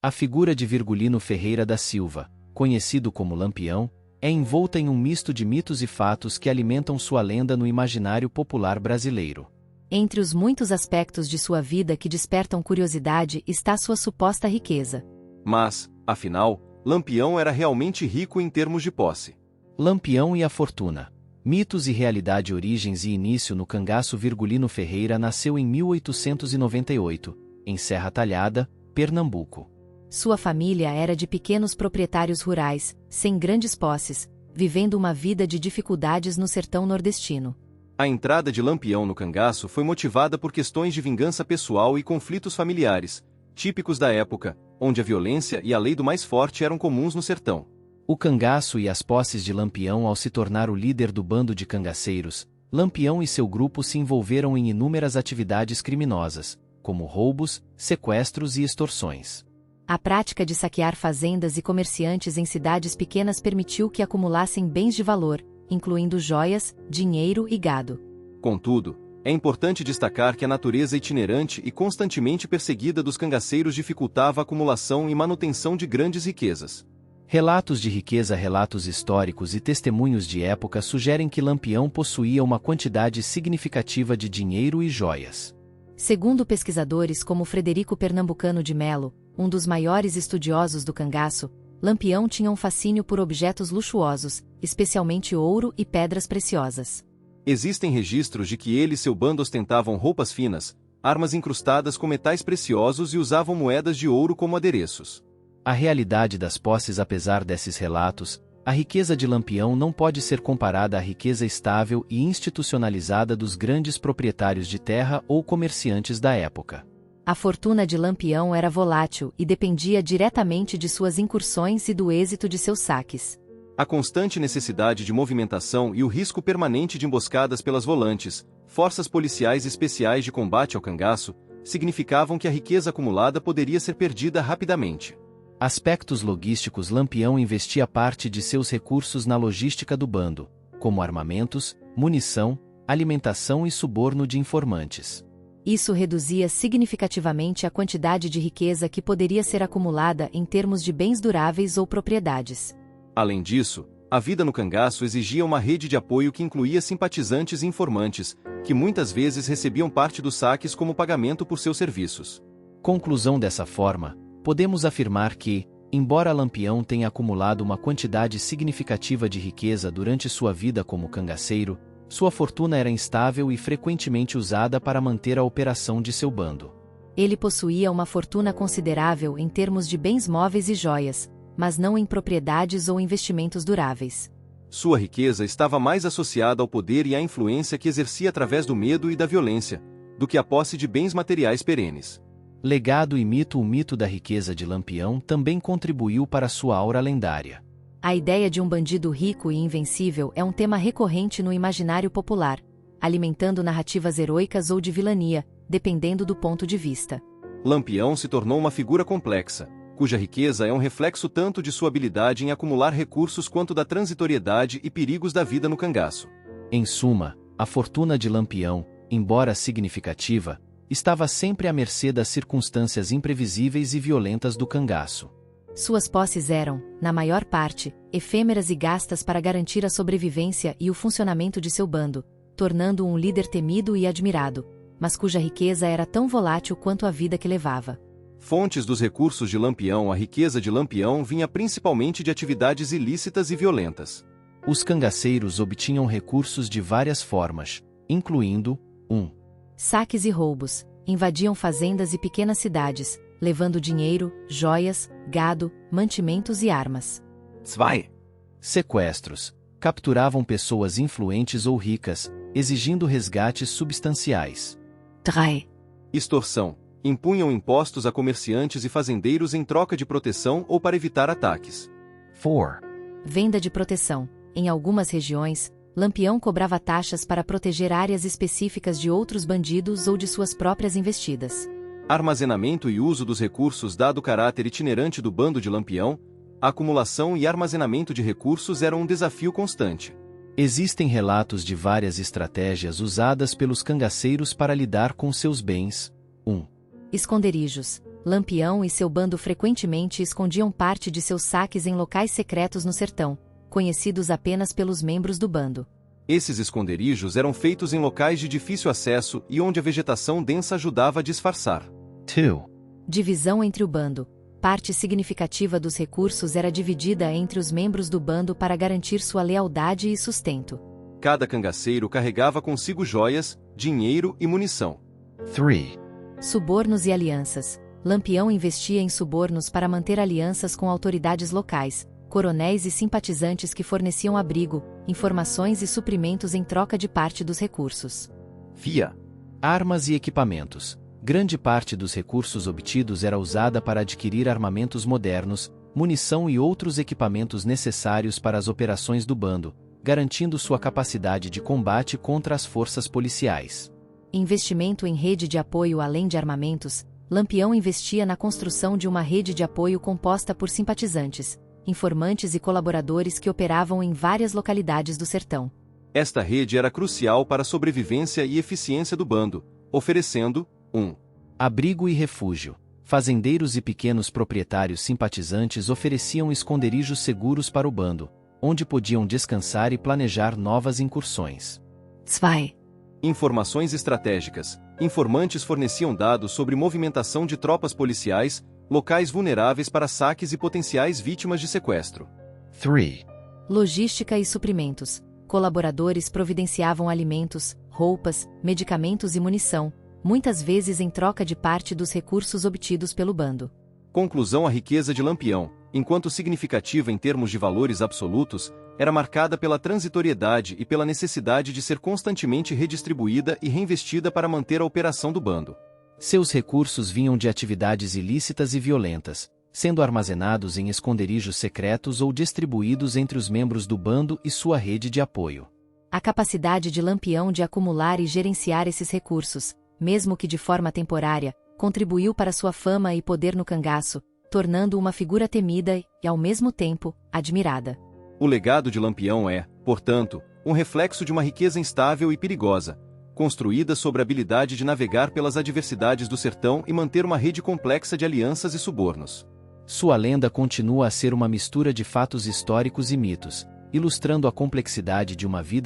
A figura de Virgulino Ferreira da Silva, conhecido como Lampião, é envolta em um misto de mitos e fatos que alimentam sua lenda no imaginário popular brasileiro. Entre os muitos aspectos de sua vida que despertam curiosidade está sua suposta riqueza. Mas, afinal, Lampião era realmente rico em termos de posse. Lampião e a fortuna. Mitos e realidade. Origens e início. No cangaço. Virgulino Ferreira nasceu em 1898, em Serra Talhada, Pernambuco. Sua família era de pequenos proprietários rurais, sem grandes posses, vivendo uma vida de dificuldades no sertão nordestino. A entrada de Lampião no cangaço foi motivada por questões de vingança pessoal e conflitos familiares, típicos da época, onde a violência e a lei do mais forte eram comuns no sertão. O cangaço e as posses de Lampião. Ao se tornar o líder do bando de cangaceiros, Lampião e seu grupo se envolveram em inúmeras atividades criminosas, como roubos, sequestros e extorsões. A prática de saquear fazendas e comerciantes em cidades pequenas permitiu que acumulassem bens de valor, incluindo joias, dinheiro e gado. Contudo, é importante destacar que a natureza itinerante e constantemente perseguida dos cangaceiros dificultava a acumulação e manutenção de grandes riquezas. Relatos de riqueza. Relatos históricos e testemunhos de época sugerem que Lampião possuía uma quantidade significativa de dinheiro e joias. Segundo pesquisadores como Frederico Pernambucano de Melo, um dos maiores estudiosos do cangaço, Lampião tinha um fascínio por objetos luxuosos, especialmente ouro e pedras preciosas. Existem registros de que ele e seu bando ostentavam roupas finas, armas incrustadas com metais preciosos e usavam moedas de ouro como adereços. A realidade das posses. Apesar desses relatos, a riqueza de Lampião não pode ser comparada à riqueza estável e institucionalizada dos grandes proprietários de terra ou comerciantes da época. A fortuna de Lampião era volátil e dependia diretamente de suas incursões e do êxito de seus saques. A constante necessidade de movimentação e o risco permanente de emboscadas pelas volantes, forças policiais especiais de combate ao cangaço, significavam que a riqueza acumulada poderia ser perdida rapidamente. Aspectos logísticos. Lampião investia parte de seus recursos na logística do bando, como armamentos, munição, alimentação e suborno de informantes. Isso reduzia significativamente a quantidade de riqueza que poderia ser acumulada em termos de bens duráveis ou propriedades. Além disso, a vida no cangaço exigia uma rede de apoio que incluía simpatizantes e informantes, que muitas vezes recebiam parte dos saques como pagamento por seus serviços. Conclusão. Dessa forma, podemos afirmar que, embora Lampião tenha acumulado uma quantidade significativa de riqueza durante sua vida como cangaceiro, sua fortuna era instável e frequentemente usada para manter a operação de seu bando. Ele possuía uma fortuna considerável em termos de bens móveis e joias, mas não em propriedades ou investimentos duráveis. Sua riqueza estava mais associada ao poder e à influência que exercia através do medo e da violência, do que à posse de bens materiais perenes. Legado e mito. O mito da riqueza de Lampião também contribuiu para sua aura lendária. A ideia de um bandido rico e invencível é um tema recorrente no imaginário popular, alimentando narrativas heroicas ou de vilania, dependendo do ponto de vista. Lampião se tornou uma figura complexa, cuja riqueza é um reflexo tanto de sua habilidade em acumular recursos quanto da transitoriedade e perigos da vida no cangaço. Em suma, a fortuna de Lampião, embora significativa, estava sempre à mercê das circunstâncias imprevisíveis e violentas do cangaço. Suas posses eram, na maior parte, efêmeras e gastas para garantir a sobrevivência e o funcionamento de seu bando, tornando-o um líder temido e admirado, mas cuja riqueza era tão volátil quanto a vida que levava. Fontes dos recursos de Lampião. A riqueza de Lampião vinha principalmente de atividades ilícitas e violentas. Os cangaceiros obtinham recursos de várias formas, incluindo 1. Saques e roubos. Invadiam fazendas e pequenas cidades, levando dinheiro, joias, gado, mantimentos e armas. 2. Sequestros. Capturavam pessoas influentes ou ricas, exigindo resgates substanciais. 3. Extorsão. Impunham impostos a comerciantes e fazendeiros em troca de proteção ou para evitar ataques. 4. Venda de proteção. Em algumas regiões, Lampião cobrava taxas para proteger áreas específicas de outros bandidos ou de suas próprias investidas. Armazenamento e uso dos recursos. Dado o caráter itinerante do bando de Lampião, a acumulação e armazenamento de recursos eram um desafio constante. Existem relatos de várias estratégias usadas pelos cangaceiros para lidar com seus bens. 1. Esconderijos. Lampião e seu bando frequentemente escondiam parte de seus saques em locais secretos no sertão, conhecidos apenas pelos membros do bando. Esses esconderijos eram feitos em locais de difícil acesso e onde a vegetação densa ajudava a disfarçar. 2. Divisão entre o bando. Parte significativa dos recursos era dividida entre os membros do bando para garantir sua lealdade e sustento. Cada cangaceiro carregava consigo joias, dinheiro e munição. 3. Subornos e alianças. Lampião investia em subornos para manter alianças com autoridades locais, coronéis e simpatizantes que forneciam abrigo, informações e suprimentos em troca de parte dos recursos. FIA. Armas e equipamentos. Grande parte dos recursos obtidos era usada para adquirir armamentos modernos, munição e outros equipamentos necessários para as operações do bando, garantindo sua capacidade de combate contra as forças policiais. Investimento em rede de apoio. Além de armamentos, Lampião investia na construção de uma rede de apoio composta por simpatizantes, informantes e colaboradores que operavam em várias localidades do sertão. Esta rede era crucial para a sobrevivência e eficiência do bando, oferecendo 1. Abrigo e refúgio. Fazendeiros e pequenos proprietários simpatizantes ofereciam esconderijos seguros para o bando, onde podiam descansar e planejar novas incursões. 2. Informações estratégicas. Informantes forneciam dados sobre movimentação de tropas policiais, locais vulneráveis para saques e potenciais vítimas de sequestro. 3. Logística e suprimentos. Colaboradores providenciavam alimentos, roupas, medicamentos e munição, muitas vezes em troca de parte dos recursos obtidos pelo bando. Conclusão: a riqueza de Lampião, enquanto significativa em termos de valores absolutos, era marcada pela transitoriedade e pela necessidade de ser constantemente redistribuída e reinvestida para manter a operação do bando. Seus recursos vinham de atividades ilícitas e violentas, sendo armazenados em esconderijos secretos ou distribuídos entre os membros do bando e sua rede de apoio. A capacidade de Lampião de acumular e gerenciar esses recursos, mesmo que de forma temporária, contribuiu para sua fama e poder no cangaço, tornando-o uma figura temida e, ao mesmo tempo, admirada. O legado de Lampião é, portanto, um reflexo de uma riqueza instável e perigosa, construída sobre a habilidade de navegar pelas adversidades do sertão e manter uma rede complexa de alianças e subornos. Sua lenda continua a ser uma mistura de fatos históricos e mitos, ilustrando a complexidade de uma vida